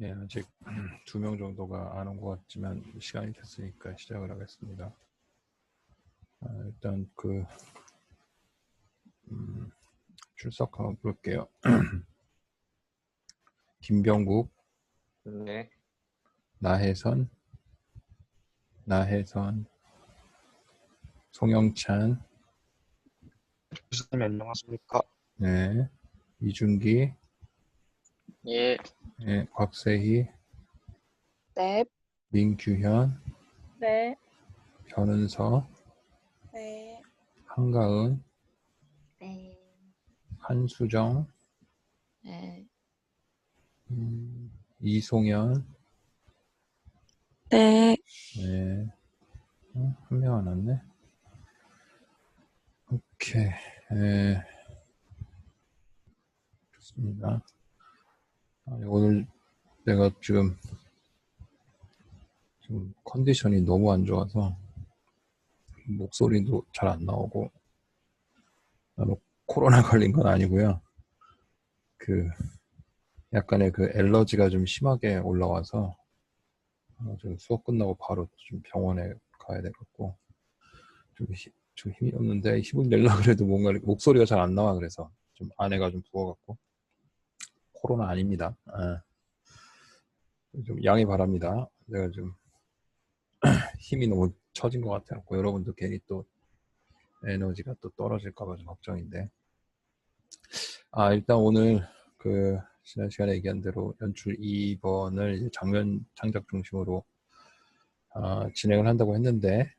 예, 아직 2명 정도가 안 온 것 같지만 시간이 됐으니까 시작을 하겠습니다. 일단 출석 한번 볼게요. 김병국, 네, 나혜선, 송영찬, 교수님 안녕하십니까? 네, 이준기, 예, 네, 곽세희, 네, 민규현, 네, 변은서, 네, 한가은, 네, 한수정, 네, 이송현, 네, 네, 한 명 안 왔네. 오케이, 네, 좋습니다. 오늘 내가 지금 컨디션이 너무 안 좋아서 목소리도 잘 안 나오고, 코로나 걸린 건 아니고요. 약간의 엘러지가 좀 심하게 올라와서 좀 수업 끝나고 바로 좀 병원에 가야 돼갖고 좀 힘이 없는데, 힘을 내려고 그래도 뭔가 목소리가 잘 안 나와. 그래서 좀 안에가 좀 부어갖고 코로나 아닙니다. 좀 양해 바랍니다. 내가 좀 힘이 너무 처진 것 같아갖고 여러분도 괜히 또 에너지가 또 떨어질까봐 좀 걱정인데, 일단 오늘 지난 시간에 얘기한 대로 연출 2번을 이제 장면 창작 중심으로 진행을 한다고 했는데,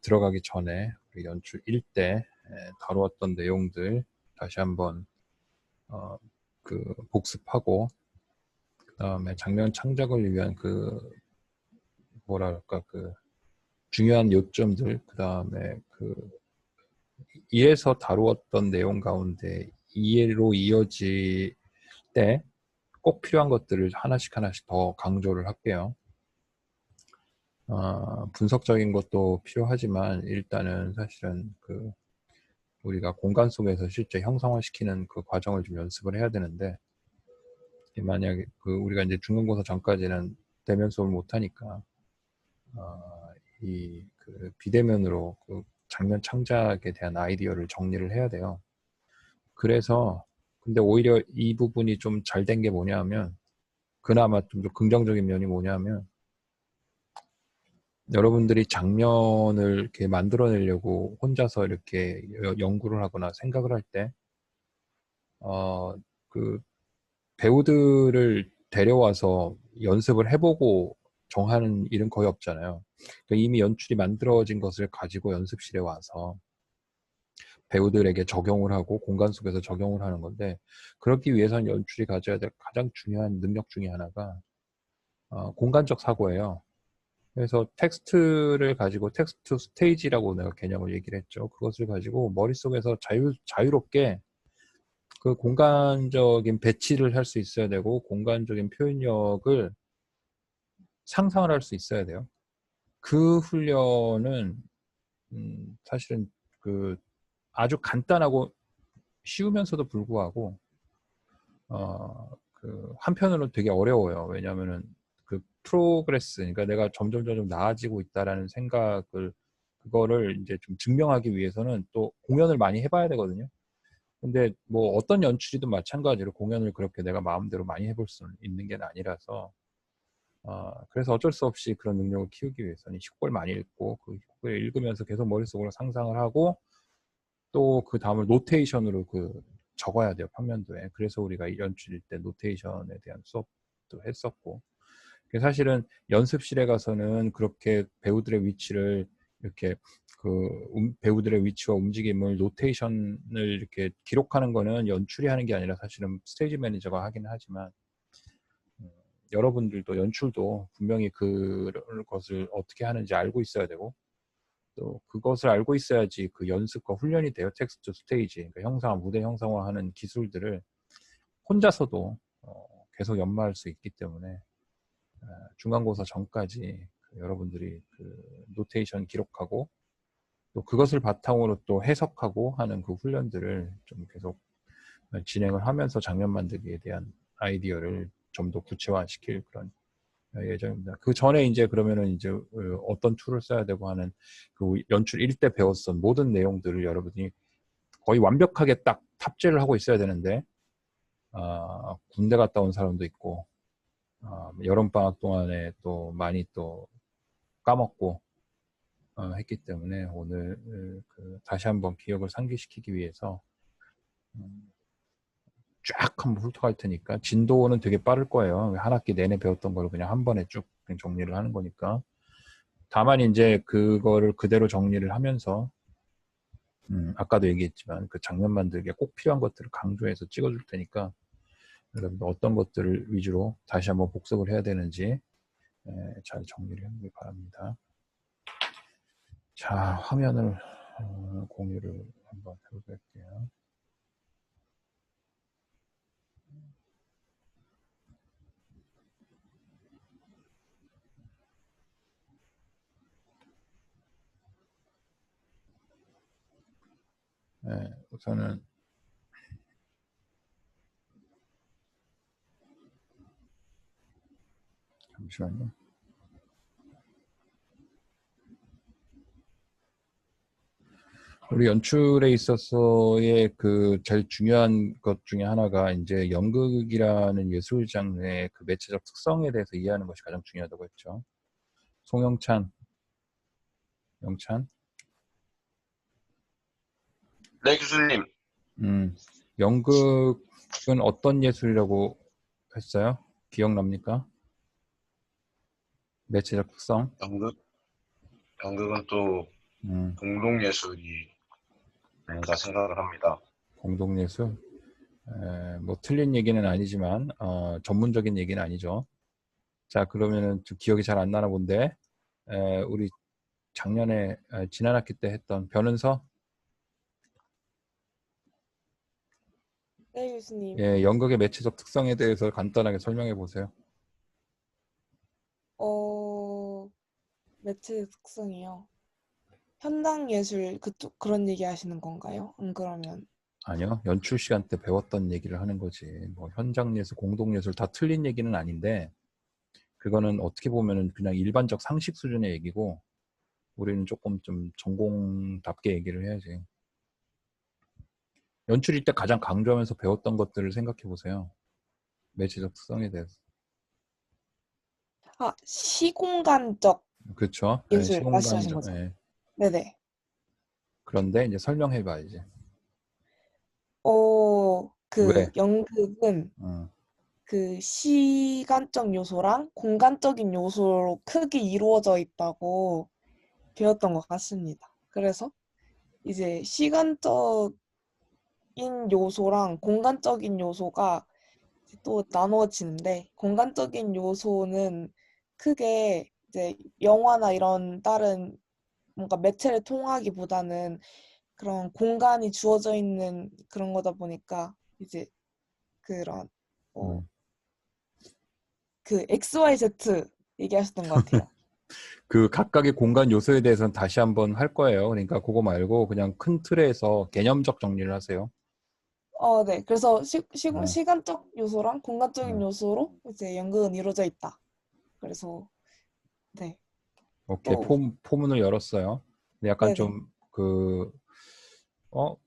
들어가기 전에 우리 연출 1때 다루었던 내용들 다시 한번 복습하고, 그 다음에 장면 창작을 위한 뭐랄까 중요한 요점들, 그 다음에 1에서 다루었던 내용 가운데 2로 이어질 때 꼭 필요한 것들을 하나씩 더 강조를 할게요. 분석적인 것도 필요하지만 일단은 사실은 우리가 공간 속에서 실제 형상화시키는 그 과정을 좀 연습을 해야 되는데, 만약에 우리가 이제 중간고사 전까지는 대면 수업을 못 하니까 비대면으로 장면 창작에 대한 아이디어를 정리를 해야 돼요. 그래서 근데 오히려 이 부분이 좀 잘 된 게 뭐냐면, 그나마 좀 더 긍정적인 면이 뭐냐면, 여러분들이 장면을 이렇게 만들어내려고 혼자서 이렇게 연구를 하거나 생각을 할 때, 배우들을 데려와서 연습을 해보고 정하는 일은 거의 없잖아요. 그러니까 이미 연출이 만들어진 것을 가지고 연습실에 와서 배우들에게 적용을 하고 공간 속에서 적용을 하는 건데, 그렇기 위해서는 연출이 가져야 될 가장 중요한 능력 중에 하나가 공간적 사고예요. 그래서 텍스트를 가지고 텍스트 스테이지라고 내가 개념을 얘기를 했죠. 그것을 가지고 머릿속에서 자유롭게 그 공간적인 배치를 할 수 있어야 되고, 공간적인 표현력을 상상을 할 수 있어야 돼요. 그 훈련은 사실은 아주 간단하고 쉬우면서도 불구하고 한편으로는 되게 어려워요. 왜냐하면은 프로그레스, 그러니까 내가 점점 나아지고 있다라는 생각을, 그거를 이제 좀 증명하기 위해서는 또 공연을 많이 해봐야 되거든요. 근데 뭐 어떤 연출이든 마찬가지로 공연을 그렇게 내가 마음대로 많이 해볼 수 있는 게 아니라서, 그래서 어쩔 수 없이 그런 능력을 키우기 위해서는 식구를 많이 읽고, 그 식구를 읽으면서 계속 머릿속으로 상상을 하고, 또 그 다음을 노테이션으로 적어야 돼요, 평면도에. 그래서 우리가 연출일 때 노테이션에 대한 수업도 했었고, 사실은 연습실에 가서는 그렇게 배우들의 위치를 이렇게 배우들의 위치와 움직임을 노테이션을 이렇게 기록하는 거는 연출이 하는 게 아니라 사실은 스테이지 매니저가 하긴 하지만, 여러분들도 연출도 분명히 그것을 어떻게 하는지 알고 있어야 되고, 또 그것을 알고 있어야지 그 연습과 훈련이 돼요. 텍스트 스테이지, 그러니까 무대 형상화하는 기술들을 혼자서도 계속 연마할 수 있기 때문에, 중간고사 전까지 여러분들이 노테이션 기록하고, 또 그것을 바탕으로 또 해석하고 하는 그 훈련들을 좀 계속 진행을 하면서 장면 만들기에 대한 아이디어를 좀 더 구체화시킬 그런 예정입니다. 그 전에 이제 그러면은 이제 어떤 툴을 써야 되고 하는 그 연출 1때 배웠던 모든 내용들을 여러분이 거의 완벽하게 딱 탑재를 하고 있어야 되는데 군대 갔다 온 사람도 있고 여름방학 동안에 또 많이 또 까먹고 했기 때문에 오늘 다시 한번 기억을 상기시키기 위해서 쫙 한번 훑어갈 테니까 진도는 되게 빠를 거예요. 한 학기 내내 배웠던 걸 그냥 한 번에 쭉 그냥 정리를 하는 거니까. 다만 이제 그거를 그대로 정리를 하면서 아까도 얘기했지만 그 장면 만들기에 꼭 필요한 것들을 강조해서 찍어줄 테니까 여러분들 어떤 것들을 위주로 다시 한번 복습을 해야 되는지 잘 정리를 해보기 바랍니다. 자, 화면을 공유를 한번 해볼게요. 네, 우선은 잠시만요. 우리 연출에 있어서의 그 제일 중요한 것 중에 하나가 이제 연극이라는 예술 장르의 그 매체적 특성에 대해서 이해하는 것이 가장 중요하다고 했죠. 송영찬, 영찬. 네, 교수님. 연극은 어떤 예술이라고 했어요? 기억납니까? 매체적 특성? 연극은 또 공동예술이 아닌가 생각을 합니다. 공동예술? 뭐 틀린 얘기는 아니지만 전문적인 얘기는 아니죠. 자, 그러면은 좀 기억이 잘 안 나나 본데 우리 작년에 지난 학기 때 했던 변은서? 네, 교수님. 예, 연극의 매체적 특성에 대해서 간단하게 설명해 보세요. 매체 특성이요. 현장 예술 그런 얘기 하시는 건가요? 안 그러면 아니요, 연출 시간 때 배웠던 얘기를 하는 거지. 뭐 현장 예술, 공동 예술 다 틀린 얘기는 아닌데 그거는 어떻게 보면은 그냥 일반적 상식 수준의 얘기고 우리는 조금 좀 전공답게 얘기를 해야지. 연출일 때 가장 강조하면서 배웠던 것들을 생각해 보세요. 매체적 특성에 대해서. 시공간적 그렇죠. 예술 말씀하신 거죠? 예. 네네. 그런데 이제 설명해 봐야지. 왜? 연극은 그 시간적 요소랑 공간적인 요소로 크게 이루어져 있다고 배웠던 것 같습니다. 그래서 이제 시간적인 요소랑 공간적인 요소가 또 나누어지는데, 공간적인 요소는 크게 이제 영화나 이런 다른 뭔가 매체를 통하기보다는 그런 공간이 주어져 있는 그런 거다 보니까 이제 그런 그 XYZ 얘기하셨던 것 같아요. 그 각각의 공간 요소에 대해서는 다시 한번 할 거예요. 그러니까 그거 말고 그냥 큰 틀에서 개념적 정리를 하세요. 네. 그래서 시간적 요소랑 공간적인 요소로 이제 연극은 이루어져 있다. 그래서 네. 오케이. 포문을 열었어요. 근데 약간 네네. 좀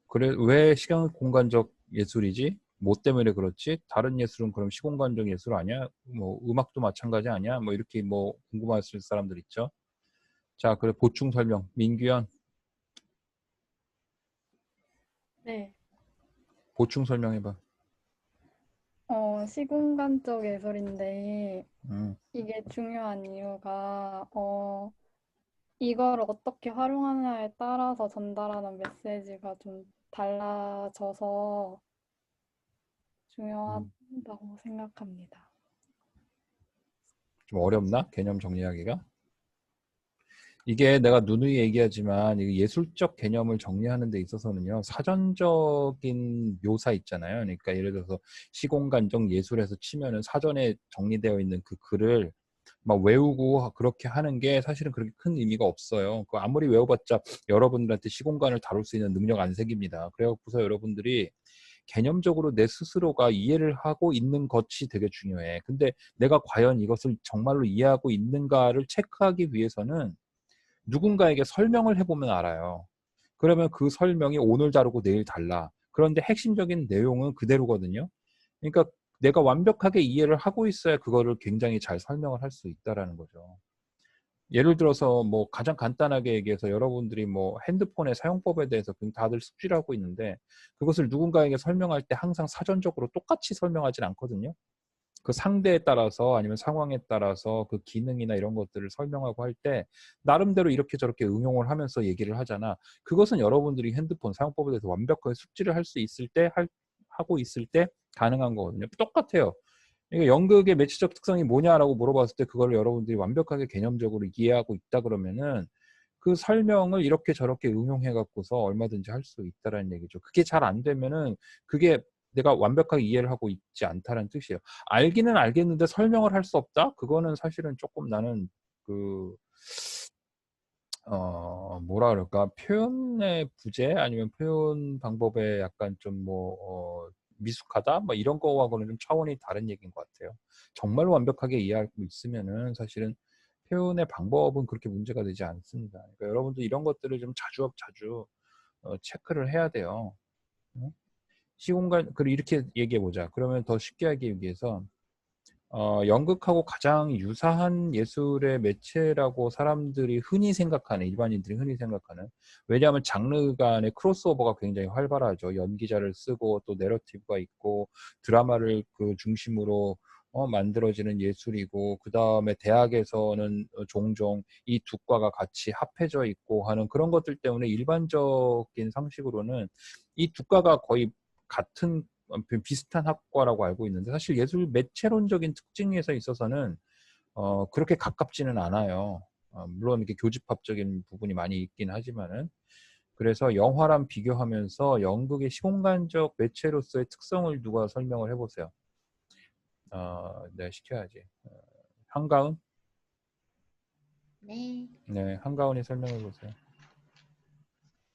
그래 왜 시간 공간적 예술이지? 뭐 때문에 그렇지? 다른 예술은 그럼 시공간적 예술 아니야? 뭐 음악도 마찬가지 아니야? 뭐 이렇게 뭐 궁금하실 사람들 있죠. 자, 그래 보충 설명. 민규현. 네. 보충 설명해봐. 시공간적 예술인데 이게 중요한 이유가 이걸 어떻게 활용하느냐에 따라서 전달하는 메시지가 좀 달라져서 중요하다고 생각합니다. 좀 어렵나? 개념 정리하기가? 이게 내가 누누이 얘기하지만 예술적 개념을 정리하는 데 있어서는요. 사전적인 묘사 있잖아요. 그러니까 예를 들어서 시공간적 예술에서 치면은 사전에 정리되어 있는 그 글을 막 외우고 그렇게 하는 게 사실은 그렇게 큰 의미가 없어요. 그 아무리 외워봤자 여러분들한테 시공간을 다룰 수 있는 능력 안 생깁니다. 그래갖고서 여러분들이 개념적으로 내 스스로가 이해를 하고 있는 것이 되게 중요해. 근데 내가 과연 이것을 정말로 이해하고 있는가를 체크하기 위해서는 누군가에게 설명을 해보면 알아요. 그러면 그 설명이 오늘 다르고 내일 달라. 그런데 핵심적인 내용은 그대로거든요. 그러니까 내가 완벽하게 이해를 하고 있어야 그거를 굉장히 잘 설명을 할 수 있다라는 거죠. 예를 들어서 뭐 가장 간단하게 얘기해서 여러분들이 뭐 핸드폰의 사용법에 대해서 다들 숙지를 하고 있는데 그것을 누군가에게 설명할 때 항상 사전적으로 똑같이 설명하진 않거든요. 그 상대에 따라서 아니면 상황에 따라서 그 기능이나 이런 것들을 설명하고 할 때 나름대로 이렇게 저렇게 응용을 하면서 얘기를 하잖아. 그것은 여러분들이 핸드폰 사용법에 대해서 완벽하게 숙지를 할 수 있을 때 하고 있을 때 가능한 거거든요. 똑같아요. 그러니까 연극의 매체적 특성이 뭐냐라고 물어봤을 때 그걸 여러분들이 완벽하게 개념적으로 이해하고 있다 그러면은 그 설명을 이렇게 저렇게 응용해 갖고서 얼마든지 할 수 있다라는 얘기죠. 그게 잘 안 되면은 그게 내가 완벽하게 이해를 하고 있지 않다는 뜻이에요. 알기는 알겠는데 설명을 할 수 없다? 그거는 사실은 조금 나는 그 뭐라 그럴까? 표현의 부재 아니면 표현 방법에 약간 좀 미숙하다? 뭐 이런 거하고는 좀 차원이 다른 얘기인 것 같아요. 정말 완벽하게 이해하고 있으면은 사실은 표현의 방법은 그렇게 문제가 되지 않습니다. 그러니까 여러분들 이런 것들을 좀 자주 체크를 해야 돼요. 시공간, 그리고 이렇게 얘기해 보자. 그러면 더 쉽게 하기 위해서 연극하고 가장 유사한 예술의 매체라고 사람들이 흔히 생각하는, 일반인들이 흔히 생각하는, 왜냐하면 장르 간의 크로스오버가 굉장히 활발하죠. 연기자를 쓰고 또 내러티브가 있고 드라마를 그 중심으로 만들어지는 예술이고, 그 다음에 대학에서는 종종 이 두 과가 같이 합해져 있고 하는 그런 것들 때문에 일반적인 상식으로는 이 두 과가 거의 같은 비슷한 학과라고 알고 있는데, 사실 예술 매체론적인 특징에서 있어서는 그렇게 가깝지는 않아요. 물론 이렇게 교집합적인 부분이 많이 있긴 하지만은. 그래서 영화랑 비교하면서 연극의 시공간적 매체로서의 특성을 누가 설명을 해보세요. 네, 시켜야지. 한가은? 네. 네, 한가은이 설명해보세요.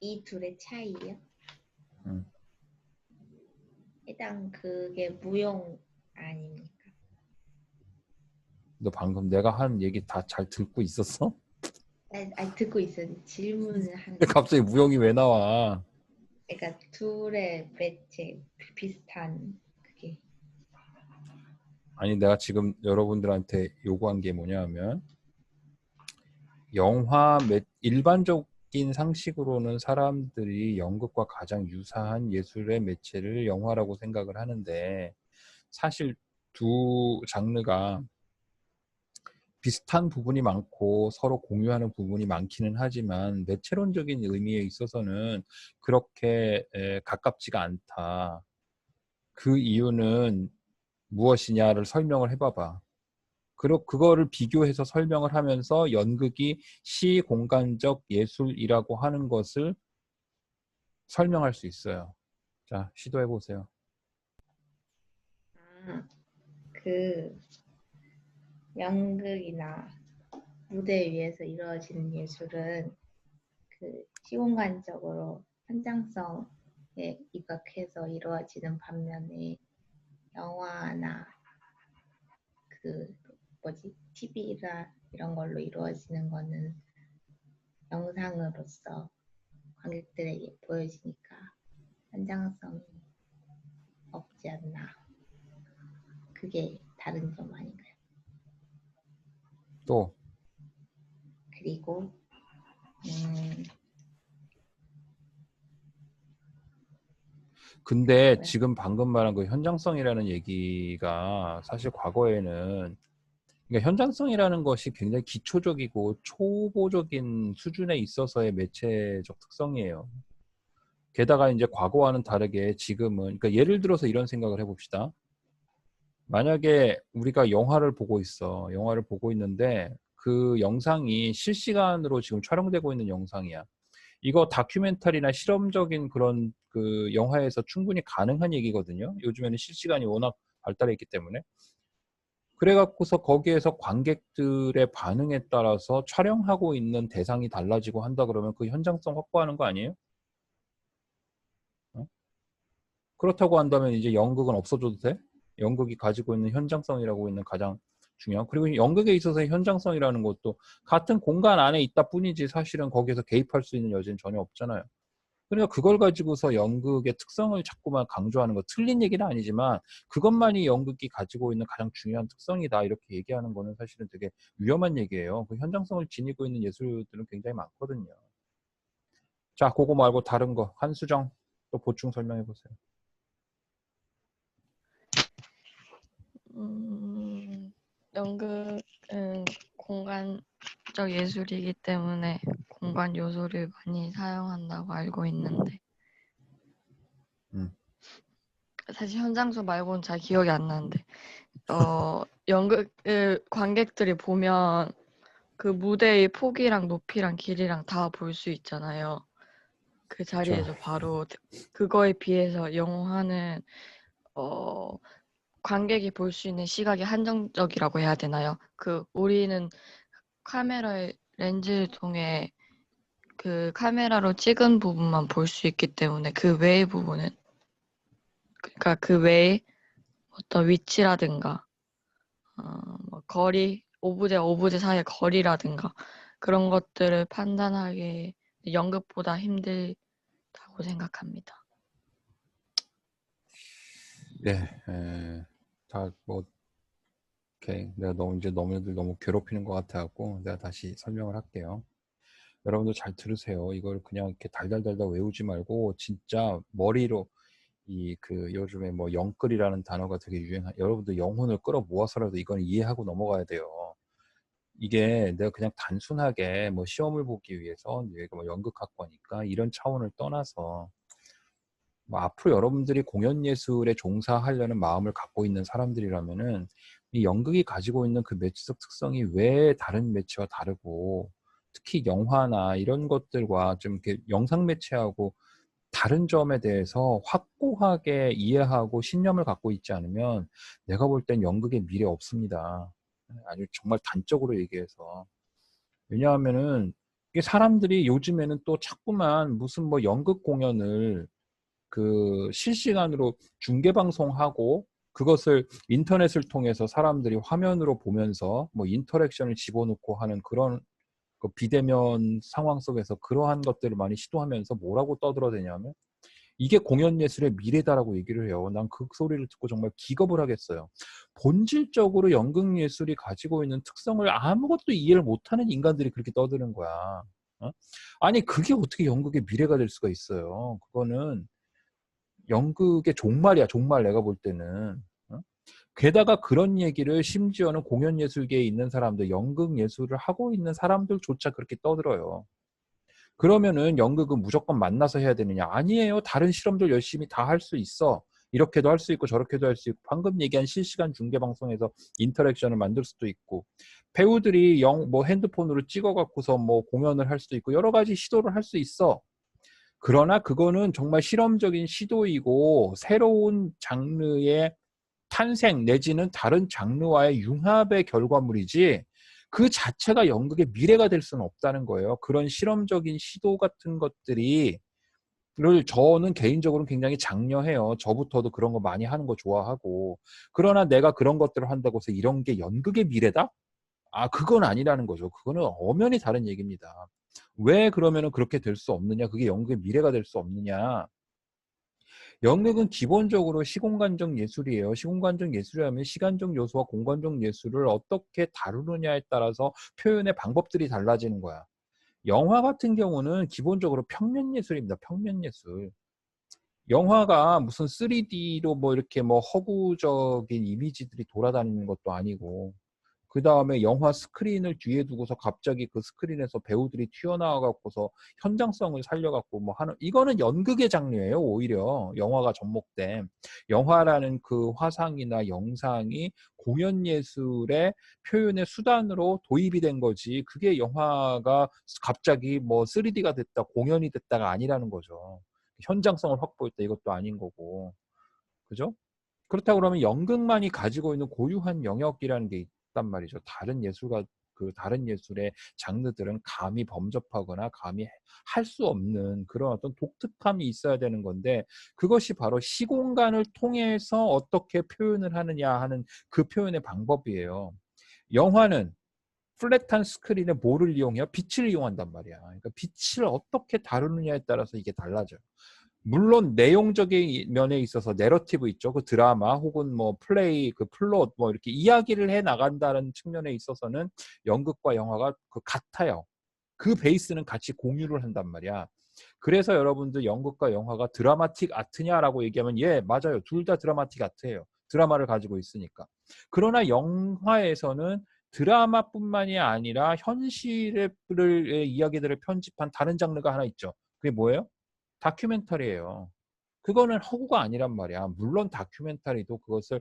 이 둘의 차이요? 음. 일단 그게 무용 아닙니까? 너 방금 내가 한 얘기 다 잘 듣고 있었어? 아니, 듣고 있어요. 질문을 하는. 근데 갑자기 무용이 왜 나와? 그러니까 둘의 매체 비슷한 그게. 아니, 내가 지금 여러분들한테 요구한 게 뭐냐면, 일반적인 상식으로는 사람들이 연극과 가장 유사한 예술의 매체를 영화라고 생각을 하는데, 사실 두 장르가 비슷한 부분이 많고 서로 공유하는 부분이 많기는 하지만 매체론적인 의미에 있어서는 그렇게 가깝지가 않다. 그 이유는 무엇이냐를 설명을 해봐봐. 그거를 비교해서 설명을 하면서 연극이 시공간적 예술이라고 하는 것을 설명할 수 있어요. 자, 시도해 보세요. 그 연극이나 무대 위에서 이루어지는 예술은 그 시공간적으로 현장성에 입각해서 이루어지는 반면에 영화나 그 TV나 이런 걸로 이루어지는 거는 영상으로서 관객들에게 보여지니까 현장성이 없지 않나. 그게 다른 점 아닌가요? 또 그리고 근데 네. 지금 방금 말한 그 현장성이라는 얘기가 사실 과거에는, 그러니까 현장성이라는 것이 굉장히 기초적이고 초보적인 수준에 있어서의 매체적 특성이에요. 게다가 이제 과거와는 다르게 지금은, 그러니까 예를 들어서 이런 생각을 해봅시다. 만약에 우리가 영화를 보고 있어. 영화를 보고 있는데 그 영상이 실시간으로 지금 촬영되고 있는 영상이야. 이거 다큐멘터리나 실험적인 그런 그 영화에서 충분히 가능한 얘기거든요. 요즘에는 실시간이 워낙 발달해 있기 때문에. 그래갖고서 거기에서 관객들의 반응에 따라서 촬영하고 있는 대상이 달라지고 한다 그러면 그 현장성 확보하는 거 아니에요? 그렇다고 한다면 이제 연극은 없어져도 돼? 연극이 가지고 있는 현장성이라고 있는 가장 중요한. 그리고 연극에 있어서의 현장성이라는 것도 같은 공간 안에 있다 뿐이지 사실은 거기에서 개입할 수 있는 여지는 전혀 없잖아요. 그러니까 그걸 가지고서 연극의 특성을 자꾸만 강조하는 거 틀린 얘기는 아니지만 그것만이 연극이 가지고 있는 가장 중요한 특성이다 이렇게 얘기하는 거는 사실은 되게 위험한 얘기예요. 그 현장성을 지니고 있는 예술들은 굉장히 많거든요. 자, 그거 말고 다른 거 한수정 또 보충 설명해 보세요. 연극은 공간적 예술이기 때문에 공간 요소를 많이 사용한다고 알고 있는데 사실 현장소 말고는 잘 기억이 안 나는데 연극을 관객들이 보면 그 무대의 폭이랑 높이랑 길이랑 다 볼 수 있잖아요. 그 자리에서 바로 그거에 비해서 영화는 관객이 볼 수 있는 시각이 한정적이라고 해야 되나요? 우리는 카메라의 렌즈를 통해 그 카메라로 찍은 부분만 볼 수 있기 때문에 그 외의 부분은 그러니까 그 외에 어떤 위치라든가 뭐 거리, 오브제 사이의 거리라든가 그런 것들을 판단하기 연극보다 힘들다고 생각합니다. 네, 다 뭐 오케이. 내가 너무들 너무 괴롭히는 것 같아갖고 내가 다시 설명을 할게요. 여러분들 잘 들으세요. 이걸 그냥 이렇게 달달달달 외우지 말고 진짜 머리로 요즘에 뭐 영끌이라는 단어가 되게 여러분들 영혼을 끌어 모아서라도 이건 이해하고 넘어가야 돼요. 이게 내가 그냥 단순하게 뭐 시험을 보기 위해서 얘가 뭐 연극학과니까 이런 차원을 떠나서 뭐 앞으로 여러분들이 공연 예술에 종사하려는 마음을 갖고 있는 사람들이라면은 이 연극이 가지고 있는 그 매치적 특성이 왜 다른 매체와 다르고 특히 영화나 이런 것들과 좀 이렇게 영상 매체하고 다른 점에 대해서 확고하게 이해하고 신념을 갖고 있지 않으면 내가 볼 땐 연극의 미래 없습니다. 아주 정말 단적으로 얘기해서. 왜냐하면은 이게 사람들이 요즘에는 또 자꾸만 무슨 뭐 연극 공연을 그 실시간으로 중계 방송하고 그것을 인터넷을 통해서 사람들이 화면으로 보면서 뭐 인터랙션을 집어넣고 하는 그런 그 비대면 상황 속에서 그러한 것들을 많이 시도하면서 뭐라고 떠들어대냐면 이게 공연 예술의 미래다라고 얘기를 해요. 난 그 소리를 듣고 정말 기겁을 하겠어요. 본질적으로 연극 예술이 가지고 있는 특성을 아무것도 이해를 못하는 인간들이 그렇게 떠드는 거야. 아니 그게 어떻게 연극의 미래가 될 수가 있어요. 그거는 연극의 종말이야. 종말 내가 볼 때는. 게다가 그런 얘기를 심지어는 공연예술계에 있는 사람들, 연극예술을 하고 있는 사람들조차 그렇게 떠들어요. 그러면은 연극은 무조건 만나서 해야 되느냐? 아니에요. 다른 실험들 열심히 다 할 수 있어. 이렇게도 할 수 있고 저렇게도 할 수 있고 방금 얘기한 실시간 중계방송에서 인터랙션을 만들 수도 있고 배우들이 뭐 핸드폰으로 찍어갖고서 뭐 공연을 할 수도 있고 여러 가지 시도를 할 수 있어. 그러나 그거는 정말 실험적인 시도이고 새로운 장르의 탄생 내지는 다른 장르와의 융합의 결과물이지 그 자체가 연극의 미래가 될 수는 없다는 거예요. 그런 실험적인 시도 같은 것들이 저는 개인적으로는 굉장히 장려해요. 저부터도 그런 거 많이 하는 거 좋아하고 그러나 내가 그런 것들을 한다고 해서 이런 게 연극의 미래다? 그건 아니라는 거죠. 그거는 엄연히 다른 얘기입니다. 왜 그러면은 그렇게 될 수 없느냐? 그게 연극의 미래가 될 수 없느냐? 연극은 기본적으로 시공간적 예술이에요. 시공간적 예술이라면 시간적 요소와 공간적 예술을 어떻게 다루느냐에 따라서 표현의 방법들이 달라지는 거야. 영화 같은 경우는 기본적으로 평면 예술입니다. 평면 예술. 영화가 무슨 3D로 뭐 이렇게 뭐 허구적인 이미지들이 돌아다니는 것도 아니고 그 다음에 영화 스크린을 뒤에 두고서 갑자기 그 스크린에서 배우들이 튀어나와갖고서 현장성을 살려갖고 뭐 하는 이거는 연극의 장르예요. 오히려 영화가 접목된 영화라는 그 화상이나 영상이 공연 예술의 표현의 수단으로 도입이 된 거지 그게 영화가 갑자기 뭐 3D가 됐다 공연이 됐다가 아니라는 거죠. 현장성을 확보했다 이것도 아닌 거고 그죠? 그렇다고 그러면 연극만이 가지고 있는 고유한 영역이라는 게 있단 말이죠. 다른 예술가 그 다른 예술의 장르들은 감히 범접하거나 감히 할 수 없는 그런 어떤 독특함이 있어야 되는 건데 그것이 바로 시공간을 통해서 어떻게 표현을 하느냐 하는 그 표현의 방법이에요. 영화는 플랫한 스크린에 뭐를 이용해요? 빛을 이용한단 말이야. 그러니까 빛을 어떻게 다루느냐에 따라서 이게 달라져요. 물론 내용적인 면에 있어서 내러티브 있죠. 그 드라마 혹은 뭐 플레이, 그 플롯 뭐 이렇게 이야기를 해 나간다는 측면에 있어서는 연극과 영화가 그 같아요. 그 베이스는 같이 공유를 한단 말이야. 그래서 여러분들 연극과 영화가 드라마틱 아트냐라고 얘기하면 예, 맞아요. 둘 다 드라마틱 아트예요. 드라마를 가지고 있으니까. 그러나 영화에서는 드라마뿐만이 아니라 현실의 이야기들을 편집한 다른 장르가 하나 있죠. 그게 뭐예요? 다큐멘터리예요. 그거는 허구가 아니란 말이야. 물론 다큐멘터리도 그것을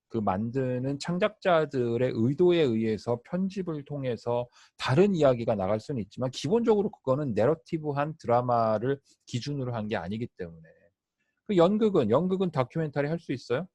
그 만드는 창작자들의 의도에 의해서 편집을 통해서 다른 이야기가 나갈 수는 있지만 기본적으로 그거는 내러티브한 드라마를 기준으로 한 게 아니기 때문에. 그 연극은 다큐멘터리 할 수 있어요?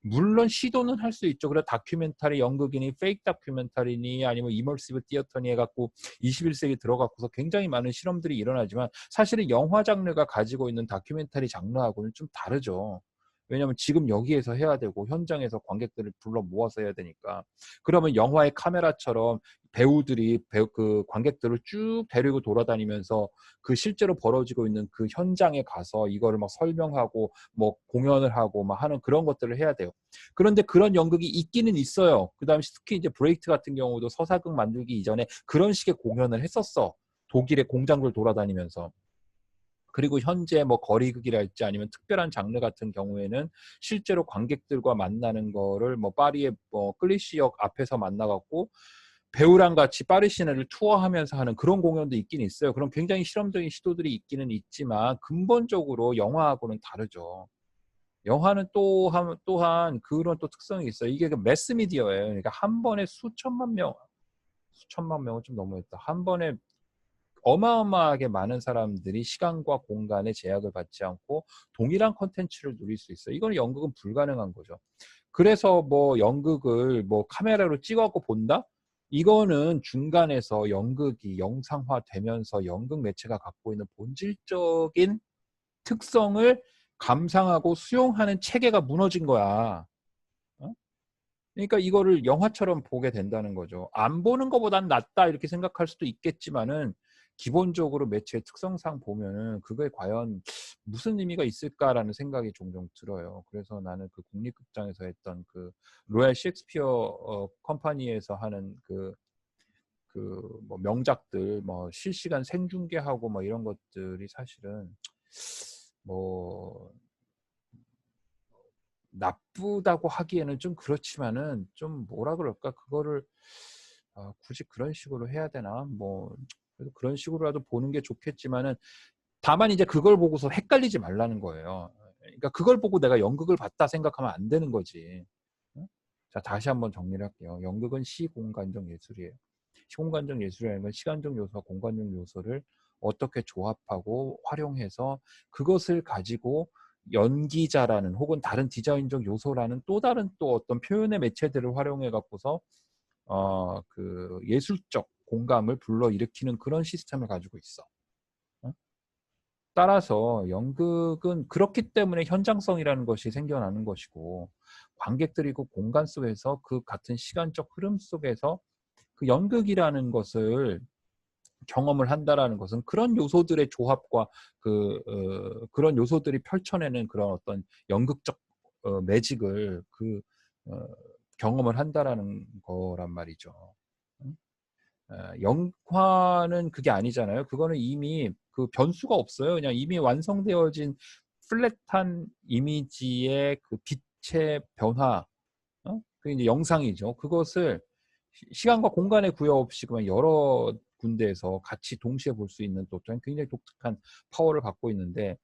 물론 시도는 할 수 있죠. 그래 다큐멘터리 연극이니 페이크 다큐멘터리니 아니면 이머시브 티어터니 해갖고 21세기 들어갖고서 굉장히 많은 실험들이 일어나지만 사실은 영화 장르가 가지고 있는 다큐멘터리 장르하고는 좀 다르죠. 왜냐하면 지금 여기에서 해야 되고 현장에서 관객들을 불러 모아서 해야 되니까. 그러면 영화의 카메라처럼 배우들이 그 관객들을 쭉 데리고 돌아다니면서 그 실제로 벌어지고 있는 그 현장에 가서 이거를 막 설명하고 뭐 공연을 하고 막 하는 그런 것들을 해야 돼요. 그런데 그런 연극이 있기는 있어요. 그다음에 특히 이제 브레이트 같은 경우도 서사극 만들기 이전에 그런 식의 공연을 했었어. 독일의 공장들 돌아다니면서. 그리고 현재 뭐 거리극이랄지 아니면 특별한 장르 같은 경우에는 실제로 관객들과 만나는 거를 뭐 파리의 뭐 클리시역 앞에서 만나갖고 배우랑 같이 파리 시내를 투어하면서 하는 그런 공연도 있긴 있어요. 그런 굉장히 실험적인 시도들이 있기는 있지만 근본적으로 영화하고는 다르죠. 영화는 또한 그런 또 특성이 있어요. 이게 매스 미디어예요. 그러니까 한 번에 수천만 명은 좀 너무했다. 한 번에 어마어마하게 많은 사람들이 시간과 공간의 제약을 받지 않고 동일한 컨텐츠를 누릴 수 있어요. 이거는 연극은 불가능한 거죠. 그래서 뭐 연극을 뭐 카메라로 찍어갖고 본다? 이거는 중간에서 연극이 영상화되면서 연극 매체가 갖고 있는 본질적인 특성을 감상하고 수용하는 체계가 무너진 거야. 어? 그러니까 이거를 영화처럼 보게 된다는 거죠. 안 보는 것보단 낫다 이렇게 생각할 수도 있겠지만은 기본적으로 매체의 특성상 보면은 그게 과연 무슨 의미가 있을까라는 생각이 종종 들어요. 그래서 나는 그 국립극장에서 했던 그 로얄 셰익스피어 컴퍼니에서 하는 그 뭐 명작들 뭐 실시간 생중계하고 뭐 이런 것들이 사실은 뭐 나쁘다고 하기에는 좀 그렇지만은 좀 뭐라 그럴까 그거를 굳이 그런 식으로 해야 되나 뭐 그래도 그런 식으로라도 보는 게 좋겠지만은 다만 이제 그걸 보고서 헷갈리지 말라는 거예요. 그러니까 그걸 보고 내가 연극을 봤다 생각하면 안 되는 거지. 응? 자 다시 한번 정리를 할게요. 연극은 시공간적 예술이에요. 시공간적 예술이라는 건 시간적 요소와 공간적 요소를 어떻게 조합하고 활용해서 그것을 가지고 연기자라는 혹은 다른 디자인적 요소라는 또 다른 또 어떤 표현의 매체들을 활용해 갖고서 그 예술적 공감을 불러일으키는 그런 시스템을 가지고 있어. 따라서 연극은 그렇기 때문에 현장성이라는 것이 생겨나는 것이고 관객들이 그 공간 속에서 그 같은 시간적 흐름 속에서 그 연극이라는 것을 경험을 한다라는 것은 그런 요소들의 조합과 그런 요소들이 펼쳐내는 그런 어떤 연극적 매직을 경험을 한다라는 거란 말이죠. 영화는 그게 아니잖아요. 그거는 이미 그 변수가 없어요. 그냥 이미 완성되어진 플랫한 이미지의 그 빛의 변화, 그게 이제 영상이죠. 그것을 시간과 공간의 구역 없이 그냥 여러 군데에서 같이 동시에 볼 수 있는 또 굉장히 독특한 파워를 갖고 있는데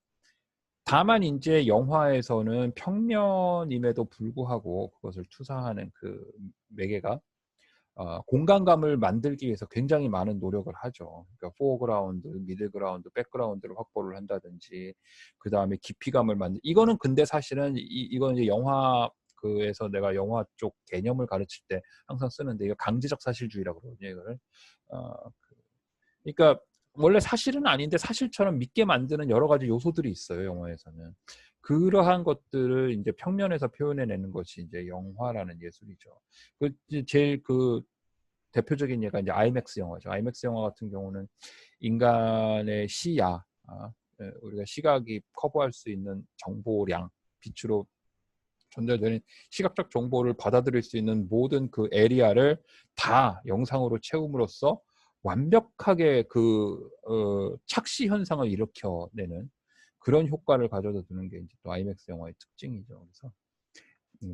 다만 이제 영화에서는 평면임에도 불구하고 그것을 투사하는 그 매개가 공간감을 만들기 위해서 굉장히 많은 노력을 하죠. 그러니까 포어그라운드, 미들그라운드, 백그라운드를 확보를 한다든지 그 다음에 깊이감을 이거는 근데 사실은 이건 이제 영화 그에서 내가 영화 쪽 개념을 가르칠 때 항상 쓰는데 이거 강제적 사실주의라고 그러거든요. 이거를. 그러니까 원래 사실은 아닌데 사실처럼 믿게 만드는 여러 가지 요소들이 있어요. 영화에서는. 그러한 것들을 이제 평면에서 표현해내는 것이 이제 영화라는 예술이죠. 제일 대표적인 예가 이제 아이맥스 영화죠. 아이맥스 영화 같은 경우는 인간의 시야, 우리가 시각이 커버할 수 있는 정보량, 빛으로 전달되는 시각적 정보를 받아들일 수 있는 모든 그 에리아를 다 영상으로 채움으로써 완벽하게 착시 현상을 일으켜내는 그런 효과를 가져다 주는 게 이제 또 아이맥스 영화의 특징이죠. 그래서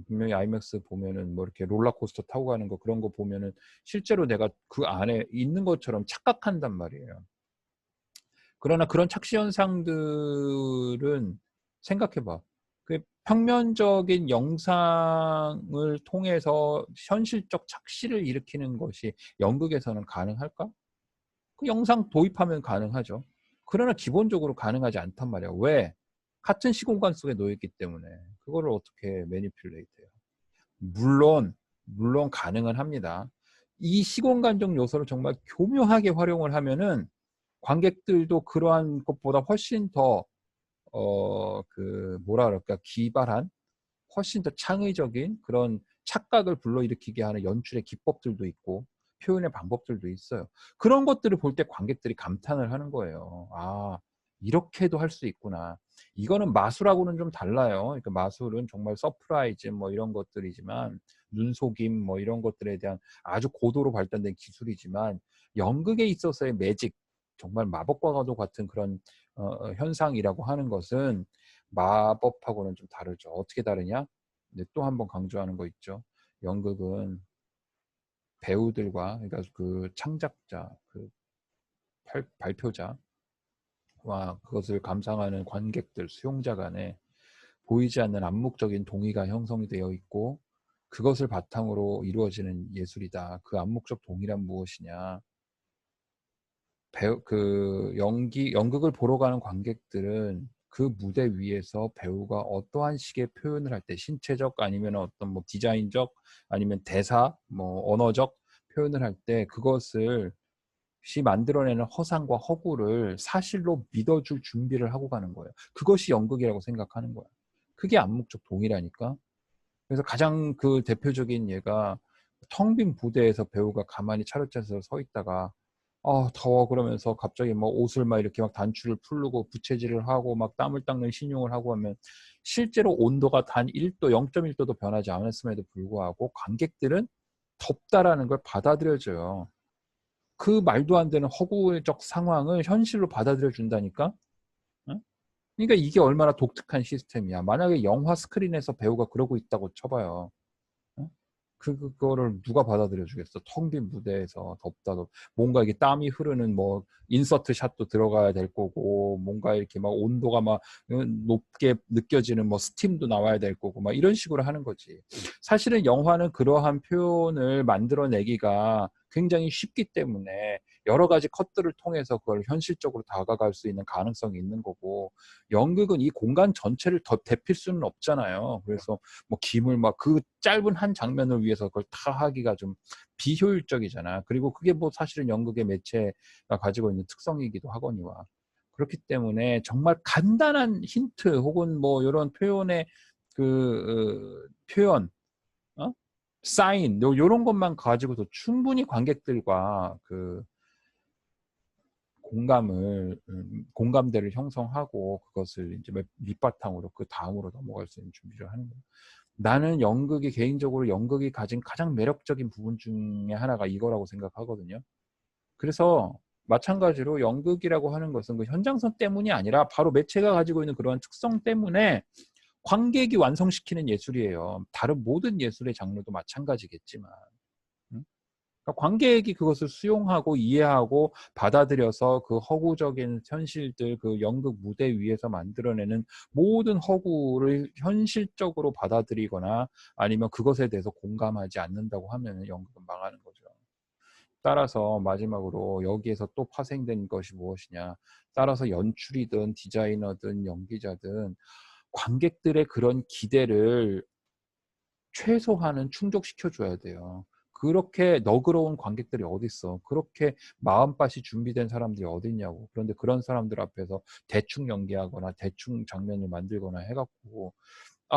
분명히 아이맥스 보면은 뭐 이렇게 롤러코스터 타고 가는 거 그런 거 보면은 실제로 내가 그 안에 있는 것처럼 착각한단 말이에요. 그러나 그런 착시 현상들은 생각해봐. 그 평면적인 영상을 통해서 현실적 착시를 일으키는 것이 연극에서는 가능할까? 그 영상 도입하면 가능하죠. 그러나 기본적으로 가능하지 않단 말이야. 왜? 같은 시공간 속에 놓여있기 때문에. 그거를 어떻게 매니플레이트해요? 물론 가능은 합니다. 이 시공간적 요소를 정말 교묘하게 활용을 하면은 관객들도 그러한 것보다 훨씬 더 뭐라 그럴까, 기발한, 훨씬 더 창의적인 그런 착각을 불러일으키게 하는 연출의 기법들도 있고 표현의 방법들도 있어요. 그런 것들을 볼 때 관객들이 감탄을 하는 거예요. 아, 이렇게도 할 수 있구나. 이거는 마술하고는 좀 달라요. 그러니까 마술은 정말 서프라이즈 뭐 이런 것들이지만, 눈속임 뭐 이런 것들에 대한 아주 고도로 발달된 기술이지만, 연극에 있어서의 매직, 정말 마법과도 같은 그런 현상이라고 하는 것은 마법하고는 좀 다르죠. 어떻게 다르냐? 근데 또 한 번 강조하는 거 있죠. 연극은 배우들과, 그러니까 그 창작자, 그 발표자와 그것을 감상하는 관객들, 수용자 간에 보이지 않는 암묵적인 동의가 형성되어 있고, 그것을 바탕으로 이루어지는 예술이다. 그 암묵적 동의란 무엇이냐? 연극을 보러 가는 관객들은 그 무대 위에서 배우가 어떠한 식의 표현을 할 때, 신체적 아니면 어떤 뭐 디자인적 아니면 대사, 뭐 언어적 표현을 할 때 그것을 만들어내는 허상과 허구를 사실로 믿어줄 준비를 하고 가는 거예요. 그것이 연극이라고 생각하는 거야. 그게 암묵적 동의라니까. 그래서 가장 그 대표적인 예가, 텅 빈 무대에서 배우가 가만히 차렷해서 서 있다가 더워 그러면서 갑자기 뭐 옷을 막 이렇게 막 단추를 풀고 부채질을 하고 막 땀을 닦는 신용을 하고 하면 실제로 온도가 단 1도, 0.1도도 변하지 않았음에도 불구하고 관객들은 덥다라는 걸 받아들여져요. 그 말도 안 되는 허구적 상황을 현실로 받아들여 준다니까? 응? 그러니까 이게 얼마나 독특한 시스템이야. 만약에 영화 스크린에서 배우가 그러고 있다고 쳐봐요. 그거를 누가 받아들여 주겠어. 텅 빈 무대에서 덥다도 뭔가 이게 땀이 흐르는 뭐 인서트 샷도 들어가야 될 거고, 뭔가 이렇게 막 온도가 막 높게 느껴지는 뭐 스팀도 나와야 될 거고, 막 이런 식으로 하는 거지. 사실은 영화는 그러한 표현을 만들어내기가 굉장히 쉽기 때문에 여러 가지 컷들을 통해서 그걸 현실적으로 다가갈 수 있는 가능성이 있는 거고, 연극은 이 공간 전체를 더 데필 수는 없잖아요. 그래서 뭐 김을 막 그 짧은 한 장면을 위해서 그걸 다 하기가 좀 비효율적이잖아. 그리고 그게 뭐 사실은 연극의 매체가 가지고 있는 특성이기도 하거니와. 그렇기 때문에 정말 간단한 힌트 혹은 뭐 이런 표현의 표현, 사인, 요런 것만 가지고도 충분히 관객들과 공감대를 형성하고 그것을 이제 밑바탕으로 그 다음으로 넘어갈 수 있는 준비를 하는 거예요. 나는 개인적으로 연극이 가진 가장 매력적인 부분 중에 하나가 이거라고 생각하거든요. 그래서 마찬가지로 연극이라고 하는 것은 그 현장성 때문이 아니라 바로 매체가 가지고 있는 그러한 특성 때문에 관객이 완성시키는 예술이에요. 다른 모든 예술의 장르도 마찬가지겠지만. 그러니까 관객이 그것을 수용하고 이해하고 받아들여서 그 허구적인 현실들, 그 연극 무대 위에서 만들어내는 모든 허구를 현실적으로 받아들이거나 아니면 그것에 대해서 공감하지 않는다고 하면 연극은 망하는 거죠. 따라서 마지막으로 여기에서 또 파생된 것이 무엇이냐. 따라서 연출이든 디자이너든 연기자든 관객들의 그런 기대를 최소한은 충족시켜줘야 돼요. 그렇게 너그러운 관객들이 어디 있어? 그렇게 마음밭이 준비된 사람들이 어디 있냐고. 그런데 그런 사람들 앞에서 대충 연기하거나 대충 장면을 만들거나 해갖고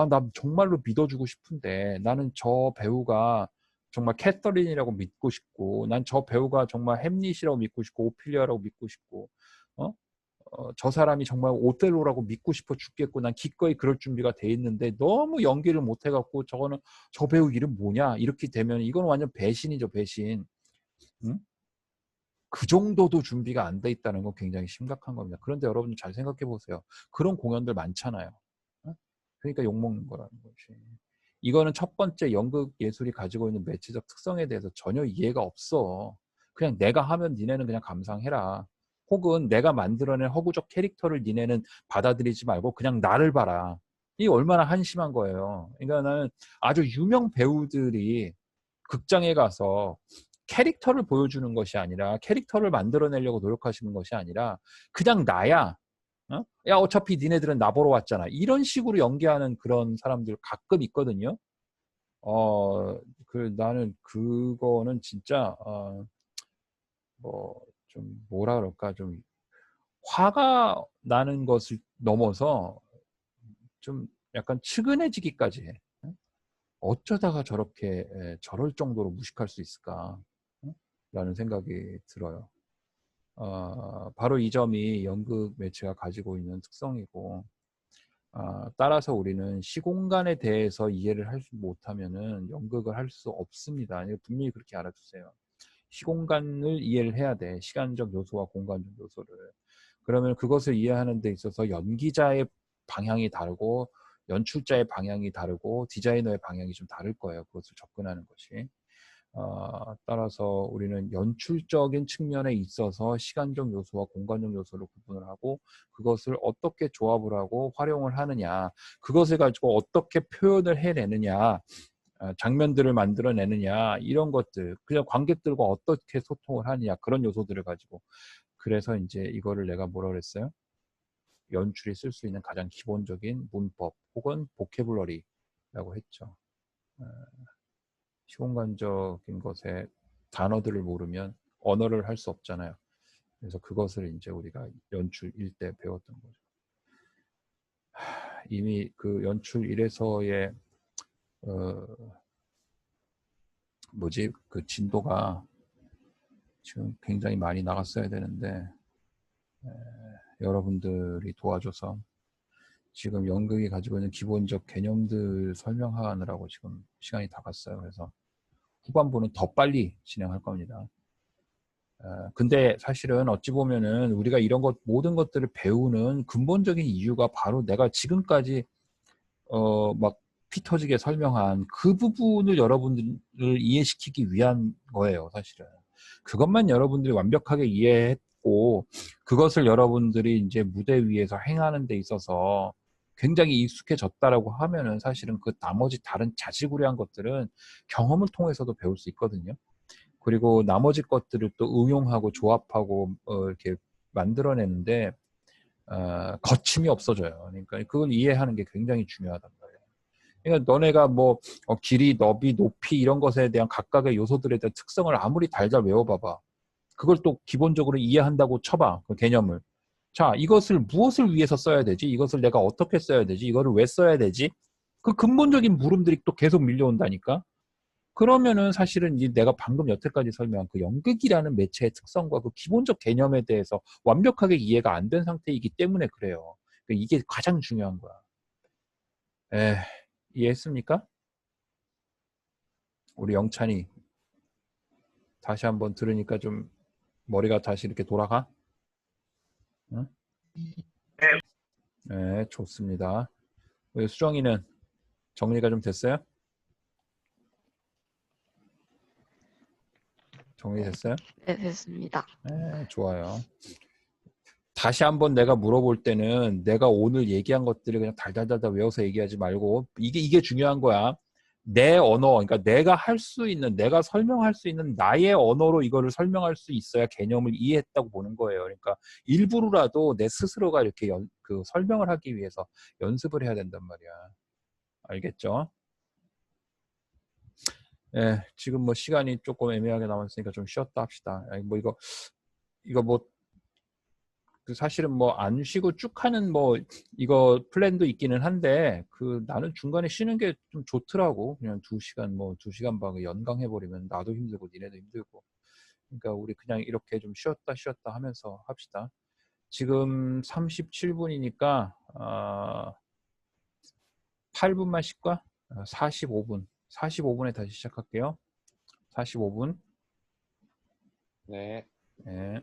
나 정말로 믿어주고 싶은데 나는 저 배우가 정말 캐서린이라고 믿고 싶고 난 저 배우가 정말 햄릿이라고 믿고 싶고 오피리아라고 믿고 싶고 저 사람이 정말 오텔로라고 믿고 싶어 죽겠고 난 기꺼이 그럴 준비가 돼 있는데 너무 연기를 못 해갖고 저 배우 이름 뭐냐 이렇게 되면 이건 완전 배신이죠, 배신. 응? 그 정도도 준비가 안 돼 있다는 건 굉장히 심각한 겁니다. 그런데 여러분 잘 생각해 보세요. 그런 공연들 많잖아요. 응? 그러니까 욕먹는 거라는 거지. 이거는 첫 번째 연극 예술이 가지고 있는 매체적 특성에 대해서 전혀 이해가 없어. 그냥 내가 하면 니네는 그냥 감상해라. 혹은 내가 만들어낸 허구적 캐릭터를 니네는 받아들이지 말고 그냥 나를 봐라. 이게 얼마나 한심한 거예요. 그러니까 나는 아주 유명 배우들이 극장에 가서 캐릭터를 보여주는 것이 아니라 캐릭터를 만들어내려고 노력하시는 것이 아니라 그냥 나야. 야 어차피 니네들은 나 보러 왔잖아. 이런 식으로 연기하는 그런 사람들 가끔 있거든요. 나는 그거는 진짜 좀 뭐라 그럴까 좀 화가 나는 것을 넘어서 좀 약간 측은해지기까지 해. 어쩌다가 저렇게 저럴 정도로 무식할 수 있을까? 라는 생각이 들어요. 바로 이 점이 연극 매체가 가지고 있는 특성이고 따라서 우리는 시공간에 대해서 이해를 못하면은 연극을 할 수 없습니다. 분명히 그렇게 알아두세요. 시공간을 이해를 해야 돼. 시간적 요소와 공간적 요소를. 그러면 그것을 이해하는 데 있어서 연기자의 방향이 다르고 연출자의 방향이 다르고 디자이너의 방향이 좀 다를 거예요. 그것을 접근하는 것이. 따라서 우리는 연출적인 측면에 있어서 시간적 요소와 공간적 요소를 구분을 하고 그것을 어떻게 조합을 하고 활용을 하느냐, 그것을 가지고 어떻게 표현을 해내느냐, 장면들을 만들어내느냐, 이런 것들, 그냥 관객들과 어떻게 소통을 하느냐, 그런 요소들을 가지고. 그래서 이제 이거를 내가 뭐라 그랬어요? 연출이 쓸 수 있는 가장 기본적인 문법 혹은 보캐블러리라고 했죠. 시공간적인 것에 단어들을 모르면 언어를 할 수 없잖아요. 그래서 그것을 이제 우리가 연출 1때 배웠던 거죠. 이미 그 연출 1에서의 그 진도가 지금 굉장히 많이 나갔어야 되는데 여러분들이 도와줘서 지금 연극이 가지고 있는 기본적 개념들 설명하느라고 지금 시간이 다 갔어요. 그래서 후반부는 더 빨리 진행할 겁니다. 근데 사실은 어찌 보면은 우리가 이런 모든 것들을 배우는 근본적인 이유가 바로 내가 지금까지 막 피 터지게 설명한 그 부분을 여러분들을 이해시키기 위한 거예요, 사실은. 그것만 여러분들이 완벽하게 이해했고 그것을 여러분들이 이제 무대 위에서 행하는 데 있어서 굉장히 익숙해졌다라고 하면은 사실은 그 나머지 다른 자질구레한 것들은 경험을 통해서도 배울 수 있거든요. 그리고 나머지 것들을 또 응용하고 조합하고 이렇게 만들어내는데 거침이 없어져요. 그러니까 그걸 이해하는 게 굉장히 중요하단 말이에요. 그러니까 너네가 뭐 길이, 너비, 높이 이런 것에 대한 각각의 요소들에 대한 특성을 아무리 달달 외워봐봐. 그걸 또 기본적으로 이해한다고 쳐봐. 그 개념을. 자, 이것을 무엇을 위해서 써야 되지? 이것을 내가 어떻게 써야 되지? 이거를 왜 써야 되지? 그 근본적인 물음들이 또 계속 밀려온다니까? 그러면은 사실은 내가 방금 여태까지 설명한 그 연극이라는 매체의 특성과 그 기본적 개념에 대해서 완벽하게 이해가 안 된 상태이기 때문에 그래요. 이게 가장 중요한 거야. 이해했습니까? 우리 영찬이 다시 한번 들으니까 좀 머리가 다시 이렇게 돌아가? 응? 네, 좋습니다. 우리 수정이는 정리가 좀 됐어요? 정리됐어요? 네, 됐습니다. 네, 좋아요. 다시 한번 내가 물어볼 때는 내가 오늘 얘기한 것들을 그냥 달달달달 외워서 얘기하지 말고 이게 중요한 거야. 내 언어, 그러니까 내가 할 수 있는, 내가 설명할 수 있는 나의 언어로 이거를 설명할 수 있어야 개념을 이해했다고 보는 거예요. 그러니까 일부러라도 내 스스로가 이렇게 설명을 하기 위해서 연습을 해야 된단 말이야. 알겠죠? 예, 지금 뭐 시간이 조금 애매하게 남았으니까 좀 쉬었다 합시다. 아니, 뭐 이거 뭐 그 사실은 뭐 안 쉬고 쭉 하는 뭐 이거 플랜도 있기는 한데 그 나는 중간에 쉬는 게 좀 좋더라고. 그냥 2시간 뭐 2시간 반 연강 해버리면 나도 힘들고 니네도 힘들고. 그러니까 우리 그냥 이렇게 좀 쉬었다 하면서 합시다. 지금 37분이니까 8분만 쉴까? 45분에 다시 시작할게요. 45분. 네. 네.